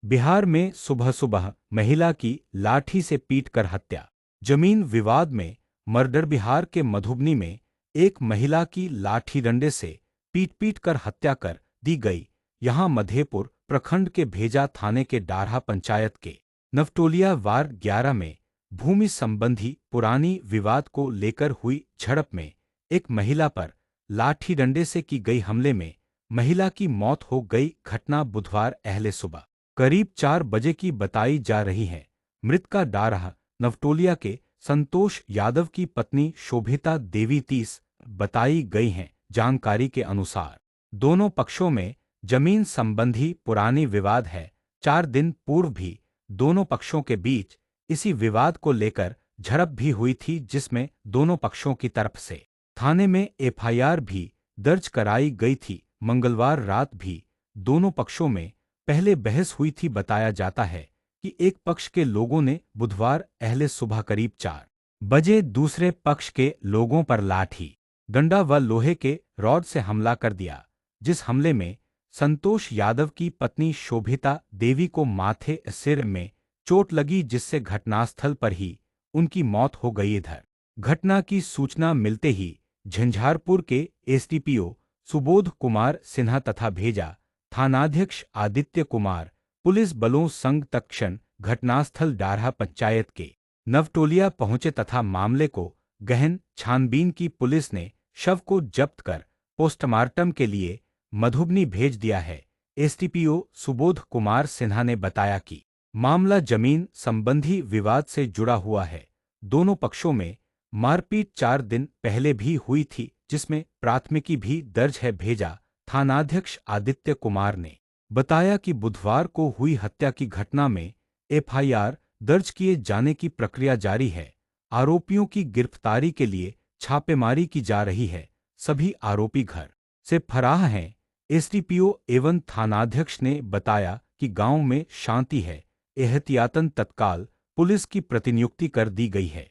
बिहार में सुबह सुबह महिला की लाठी से पीटकर हत्या। जमीन विवाद में मर्डर। बिहार के मधुबनी में एक महिला की लाठी डंडे से पीट कर हत्या कर दी गई। यहां मधेपुर प्रखंड के भेजा थाने के डारहा पंचायत के नवटोलिया वार्ड 11 में भूमि संबंधी पुरानी विवाद को लेकर हुई झड़प में एक महिला पर लाठी डंडे से की गई हमले में महिला की मौत हो गई। घटना बुधवार अहले सुबह करीब 4 बजे की बताई जा रही है। मृतका डारहा नवटोलिया के संतोष यादव की पत्नी शोभिता देवी 30 बताई गई हैं। जानकारी के अनुसार दोनों पक्षों में जमीन संबंधी पुरानी विवाद है। 4 दिन पूर्व भी दोनों पक्षों के बीच इसी विवाद को लेकर झड़प भी हुई थी, जिसमें दोनों पक्षों की तरफ से थाने में एफआईआर भी दर्ज कराई गई थी। मंगलवार रात भी दोनों पक्षों में पहले बहस हुई थी। बताया जाता है कि एक पक्ष के लोगों ने बुधवार अहले सुबह करीब 4 बजे दूसरे पक्ष के लोगों पर लाठी डंडा व लोहे के रॉड से हमला कर दिया, जिस हमले में संतोष यादव की पत्नी शोभिता देवी को माथे सिर में चोट लगी, जिससे घटनास्थल पर ही उनकी मौत हो गई। इधर घटना की सूचना मिलते ही झंझारपुर के एसडीपीओ सुबोध कुमार सिन्हा तथा भेजा थानाध्यक्ष आदित्य कुमार पुलिस बलों संग तत्क्षण घटनास्थल डारहा पंचायत के नवटोलिया पहुंचे तथा मामले को गहन छानबीन की। पुलिस ने शव को जब्त कर पोस्टमार्टम के लिए मधुबनी भेज दिया है। एसडीपीओ सुबोध कुमार सिन्हा ने बताया कि मामला जमीन संबंधी विवाद से जुड़ा हुआ है। दोनों पक्षों में मारपीट 4 दिन पहले भी हुई थी, जिसमें प्राथमिकी भी दर्ज है। भेजा थानाध्यक्ष आदित्य कुमार ने बताया कि बुधवार को हुई हत्या की घटना में एफआईआर दर्ज किए जाने की प्रक्रिया जारी है। आरोपियों की गिरफ्तारी के लिए छापेमारी की जा रही है। सभी आरोपी घर से फरार हैं। एसडीपीओ एवं थानाध्यक्ष ने बताया कि गांव में शांति है। एहतियातन तत्काल पुलिस की प्रतिनियुक्ति कर दी गई है।